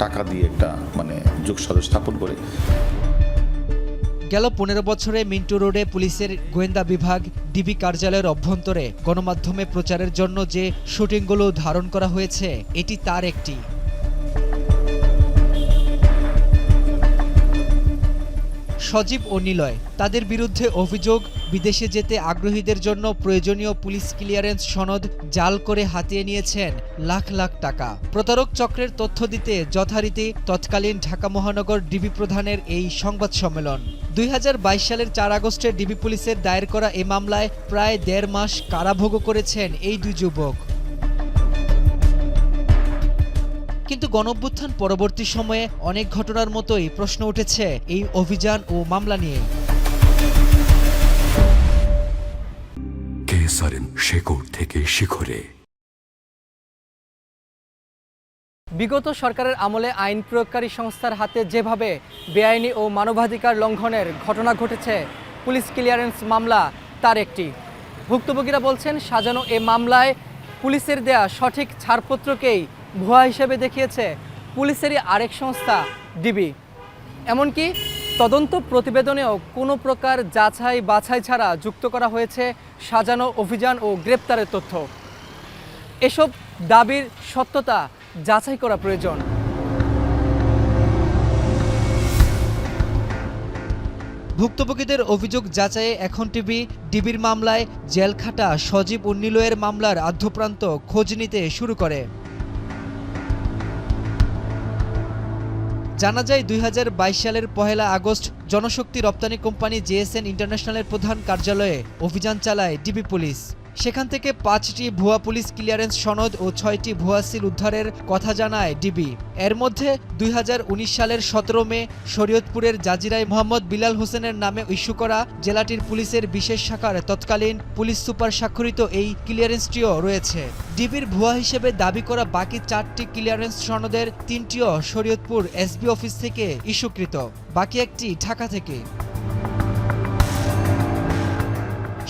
টাকা দিয়ে একটা মানে যোগসাজশ স্থাপন করে। গেল 15 বছরে মিন্টু রোডে পুলিশের গোয়েন্দা বিভাগ ডিবি কার্যালয়ের অভ্যন্তরে গণমাধ্যমে প্রচারের জন্য যে শুটিংগুলো ধারণ করা হয়েছে এটি তার একটি। সজীব ও নিলয় তাদের বিরুদ্ধে অভিযোগ বিদেশে যেতে আগ্রহীদের জন্য প্রয়োজনীয় পুলিশ ক্লিয়ারেন্স সনদ জাল করে হাতিয়ে নিয়েছেন লাখ লাখ টাকা। প্রতারক চক্রের তথ্য দিতে যথারীতি তৎকালীন ঢাকা মহানগর ডিবি প্রধানের এই সংবাদ সম্মেলন। 2022 সালের 4 আগস্টে ডিবি পুলিশের দায়ের করা এ মামলায় প্রায় 1.5 মাস কারাভোগ করেছেন এই দুই যুবক। কিন্তু গণঅভ্যুত্থান পরবর্তী সময়ে অনেক ঘটনার মতোই প্রশ্ন উঠেছে এই অভিযান ও মামলা নিয়ে। কেসারেন শেকড় থেকে শিখরে। বিগত সরকারের আমলে আইন প্রয়োগকারী সংস্থার হাতে যেভাবে বেআইনি ও মানবাধিকার লঙ্ঘনের ঘটনা ঘটেছে, পুলিশ ক্লিয়ারেন্স মামলা তার একটি। ভুক্তভোগীরা বলছেন, সাজানো এ মামলায় পুলিশের দেয়া সঠিক ছাড়পত্রকেই ভুয়া হিসেবে দেখিয়েছে পুলিশেরই আরেক সংস্থা ডিবি। এমনকি তদন্ত প্রতিবেদনেও কোনো প্রকার যাচাই বাছাই ছাড়া যুক্ত করা হয়েছে সাজানো অভিযান ও গ্রেপ্তারের তথ্য। এসব দাবির সত্যতা যাচাই করা প্রয়োজন। ভুক্তভোগীদের অভিযোগ যাচাইয়ে এখন ডিবির মামলায় জেলখাটা সজীব ও নিলয়ের মামলার আদ্যপ্রান্ত খোঁজ নিতে শুরু করে। জানা যায় 2022 সালের 1 আগস্ট জনশক্তি রপ্তানি কোম্পানি জেএসএন ইন্টারন্যাশনালের প্রধান কার্যালয়ে অভিযান চালায় ডিবি পুলিশ। সেখান থেকে 5টি ভুয়া পুলিশ ক্লিয়ারেন্স সনদ ও 6টি ভুয়া সিল উদ্ধারের কথা জানায় ডিবি। এর মধ্যে 2019 সালের 17 মে শরীয়তপুরের জাজিরায় মোহাম্মদ বিলাল হোসেনের নামে ইস্যু করা জেলাটির পুলিশের বিশেষ শাখার তৎকালীন পুলিশ সুপার স্বাক্ষরিত এই ক্লিয়ারেন্সটিও রয়েছে। ডিবির ভুয়া হিসেবে দাবি করা বাকি 4টি ক্লিয়ারেন্স সনদের 3টিও শরীয়তপুর এসবি অফিস থেকে ইস্যুকৃত, বাকি একটি ঢাকা থেকে।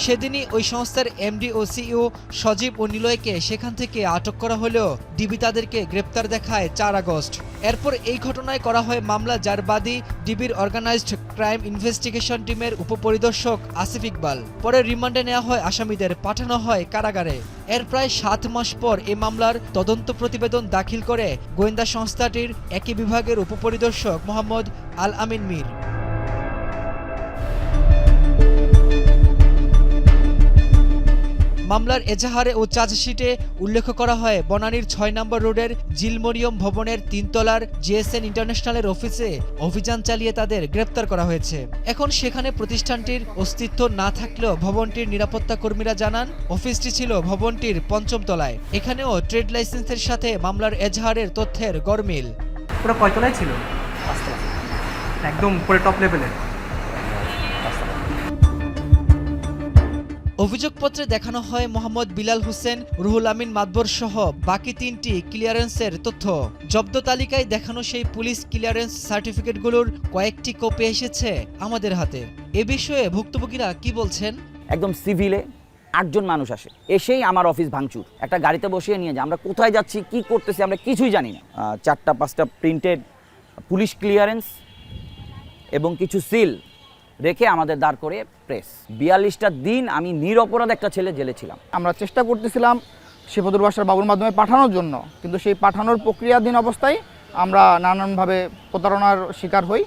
সেদিনই ওই সংস্থার এমডি ও সিইও সজীব ও নিলয়কে সেখান থেকে আটক করা হলেও ডিবি তাদেরকে গ্রেপ্তার দেখায় 4 আগস্ট। এরপর এই ঘটনায় করা হয় মামলা, যার বাদী ডিবির অর্গানাইজড ক্রাইম ইনভেস্টিগেশন টিমের উপপরিদর্শক আসিফ ইকবাল। পরে রিমান্ডে নেওয়া হয় আসামিদের, পাঠানো হয় কারাগারে। এর প্রায় 7 মাস পর এ মামলার তদন্ত প্রতিবেদন দাখিল করে গোয়েন্দা সংস্থাটির একই বিভাগের উপপরিদর্শক মোহাম্মদ আল আমিন মীর। মামলার এজাহারে ও চার্জশিটে উল্লেখ করা হয় বনানীর 6 নম্বর রোডের জিলমরিয়ম ভবনের 3 তলার জেএসএন ইন্টারন্যাশনালের অফিসে অভিযান চালিয়ে তাদের গ্রেপ্তার করা হয়েছে। এখন সেখানে প্রতিষ্ঠানটির অস্তিত্ব না থাকলেও ভবনটির নিরাপত্তা কর্মীরা জানান অফিসটি ছিল ভবনটির 5ম তলায়। এখানেও ট্রেড লাইসেন্সের সাথে মামলার এজাহারের তথ্যের গরমিল। পুরো কয় তলায় ছিল? একদম পুরো টপ লেভেলের। অভিযোগপত্রে দেখানো হয় মোহাম্মদ বিলাল হোসেন, রুহুল আমিন মাদবর সহ বাকি 3টি ক্লিয়ারেন্সের তথ্য। জব্দ তালিকায় দেখানো সেই পুলিশ ক্লিয়ারেন্স সার্টিফিকেটগুলোর কয়েকটি কপি এসেছে আমাদের হাতে। এ বিষয়ে ভুক্তভোগীরা কি বলছেন? একদম সিভিলে 8 জন মানুষ আসে, এসেই আমার অফিস ভাঙচুর, একটা গাড়িতে বসিয়ে নিয়ে যায়। আমরা কোথায় যাচ্ছি, কি করতেছি আমরা কিছুই জানি না। 4-5টা প্রিন্টেড পুলিশ ক্লিয়ারেন্স এবং কিছু সিল রেখে আমাদের দাঁড় করে প্রেস। 42টা দিন আমি নিরপরাধ একটা ছেলে জেলে ছিলাম। আমরা চেষ্টা করতেছিলাম শিবদুর বাসার বাবুর মাধ্যমে পাঠানোর জন্য, কিন্তু সেই পাঠানোর প্রক্রিয়াধীন অবস্থায় আমরা নানানভাবে প্রতারণার শিকার হই।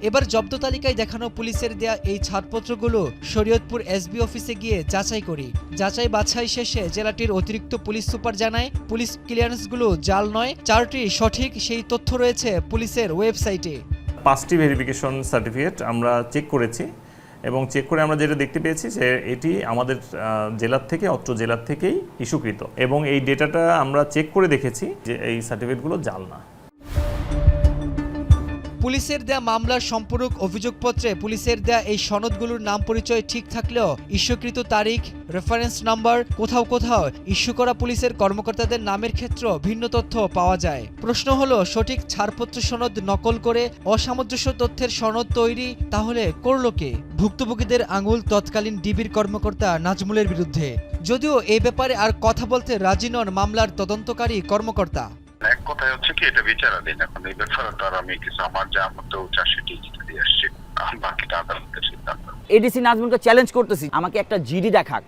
এবার জব্দ তালিকায় দেখানো পুলিশের দেয়া এই ছাড়পত্রগুলো শরীয়তপুর এসবি অফিসে গিয়ে যাচাই করি। যাচাই বাছাই শেষে জেলাটির অতিরিক্ত পুলিশ সুপার জানায় পুলিশ ক্লিয়ারেন্সগুলো জাল নয়, 4টি সঠিক সেই তথ্য রয়েছে পুলিশের ওয়েবসাইটে। 5টি ভেরিফিকেশন সার্টিফিকেট আমরা চেক করেছি এবং চেক করে আমরা যেটা দেখতে পেয়েছি যে এটি আমাদের জেলার থেকে, অত্র জেলার থেকেই ইস্যুকৃত এবং এই ডেটাটা আমরা চেক করে দেখেছি যে এই সার্টিফিকেটগুলো জাল না। পুলিশের দেয়া মামলার সম্পূরক অভিযোগপত্রে পুলিশের দেয়া এই সনদগুলোর নাম পরিচয় ঠিক থাকলেও ইস্যুকৃত তারিখ, রেফারেন্স নাম্বার, কোথাও কোথাও ইস্যু করা পুলিশের কর্মকর্তাদের নামের ক্ষেত্রেও ভিন্ন তথ্য পাওয়া যায়। প্রশ্ন হলো, সঠিক ছাড়পত্র সনদ নকল করে অসামঞ্জস্য তথ্যের সনদ তৈরি তাহলে করল কে? ভুক্তভোগীদের আঙুল তৎকালীন ডিবির কর্মকর্তা নাজমুলের বিরুদ্ধে। যদিও এই ব্যাপারে আর কথা বলতে রাজি নন মামলার তদন্তকারী কর্মকর্তা। এক কথায় হচ্ছে কি এটা বিচারাধীন, এখন এই ব্যাপারে তো আর আমি কিছু আমার যা মতো চার্জশিট দিয়ে আসছি, বাকিটা আদালতের সিদ্ধান্ত। এডিসি নাজমুলকে চ্যালেঞ্জ করতেছি, আমাকে একটা জিডি দেখাক।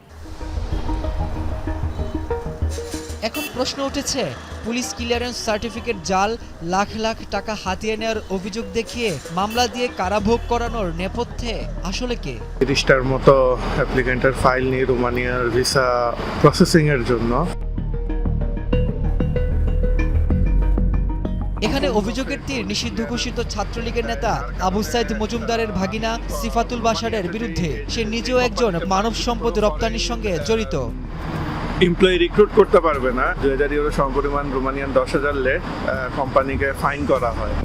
এখন প্রশ্ন উঠেছে, পুলিশ ক্লিয়ারেন্স সার্টিফিকেট জাল, লাখ লাখ টাকা হাতিয়ে নেওয়ার অভিযোগ দেখিয়ে মামলা দিয়ে কারাভোগ করানোর নেপথ্যে আসলে কে? 30টার মতো অ্যাপ্লিকেন্টের ফাইল নিয়ে রোমানিয়ার ভিসা প্রসেসিং এর জন্য। এখানে অভিযোগের তীর নিষিদ্ধ ঘোষিত ছাত্রলীগের নেতা আবু সাইদ মজুমদারের ভাগিনা সিফাতুল বাশারের বিরুদ্ধে। সে নিজেও একজন মানব সম্পদ রপ্তানির সঙ্গে জড়িত। এমপ্লয়ি রিক্রুট করতে পারবে না, 2000 ইউরো সমপরিমাণ রোমানিয়ান 10,000 লে কোম্পানিকে ফাইন করা হয়।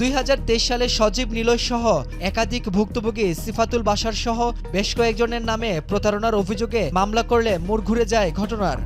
2023 সালে সজীব নিলয় সহ একাধিক ভুক্তভোগী সিফাতুল বাশার সহ বেশ কয়েকজনের নামে প্রতারণার অভিযোগে মামলা করলে মোড় ঘুরে যায় ঘটনার।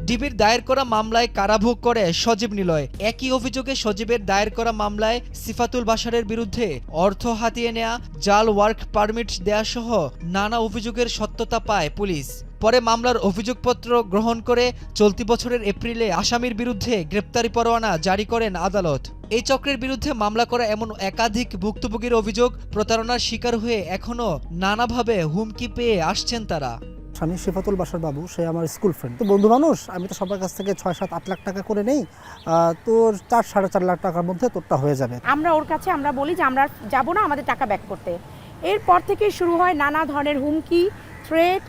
ডিবির দায়ের করা মামলায় কারাভোগ করে সজীব নিলয়। একই অভিযোগে সজীবের দায়ের করা মামলায় সিফাতুল বাশারের বিরুদ্ধে অর্থ হাতিয়ে নেয়া, জাল ওয়ার্ক পারমিট দেয়া সহ নানা অভিযোগের সত্যতা পায় পুলিশ। পরে মামলার অভিযোগপত্র গ্রহণ করে চলতি বছরের এপ্রিলে আসামির বিরুদ্ধে গ্রেপ্তারি পরোয়ানা জারি করেন আদালত। এই চক্রের বিরুদ্ধে মামলা করা এমন একাধিক ভুক্তভোগীর অভিযোগ, প্রতারণার শিকার হয়ে এখনও নানাভাবে হুমকি পেয়ে আসছেন তারা। স্বামী সিফাতুল বাশার বাবু, সে আমার স্কুল ফ্রেন্ড, তো বন্ধু মানুষ। আমি তো সবার কাছ থেকে 6-7-8 লাখ টাকা করে নেই, তোর 4-4.5 লাখ টাকার মধ্যে তোরটা হয়ে যাবে। আমরা ওর কাছে আমরা বলি যে আমরা যাব না, আমাদের টাকা ব্যাক করতে। এরপর থেকে শুরু হয় নানা ধরনের হুমকি, থ্রেট।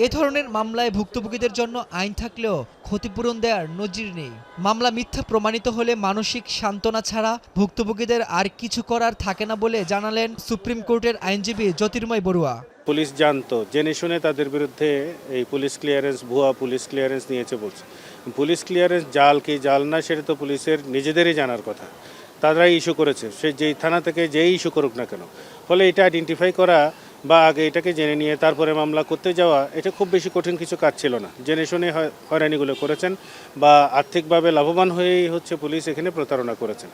এ ধরনের মামলায় ভুক্তভোগীদের জন্য আইন থাকলেও ক্ষতিপূরণ দেওয়ার নজির নেই। মামলা মিথ্যা প্রমাণিত হলে মানসিক সান্ত্বনা ছাড়া ভুক্তভোগীদের আর কিছু করার থাকে না বলে জানালেন সুপ্রিম কোর্টের আইনজীবী জ্যোতির্ময় বড়ুয়া। পুলিশ জানতো, জেনে শুনে তাদের বিরুদ্ধে এই পুলিশ ক্লিয়ারেন্স, ভুয়া পুলিশ ক্লিয়ারেন্স নিয়েছে বলছে। পুলিশ ক্লিয়ারেন্স জাল কি জাল না সেটা তো পুলিশের নিজেদেরই জানার কথা, তারাই ইস্যু করেছে, সে যেই থানা থেকে যেই ইস্যু করুক না কেন। ফলে এটা আইডেন্টিফাই করা বা আগে এটাকে জেনে নিয়ে তারপরে মামলা করতে যাওয়া, এটা খুব বেশি কঠিন কিছু কাজ ছিল না। জেনে শুনে হয়রানিগুলো করেছেন বা আর্থিকভাবে লাভবান হয়েই হচ্ছে পুলিশ এখানে প্রতারণা করেছেন।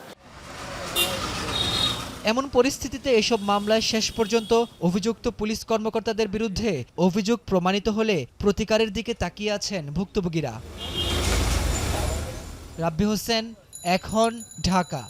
এমন পরিস্থিতিতে এসব মামলায় শেষ পর্যন্ত অভিযুক্ত পুলিশ কর্মকর্তাদের বিরুদ্ধে অভিযোগ প্রমাণিত হলে প্রতিকারের দিকে তাকিয়ে আছেন ভুক্তভোগীরা। রাব্বি হোসেন, এখন, ঢাকা।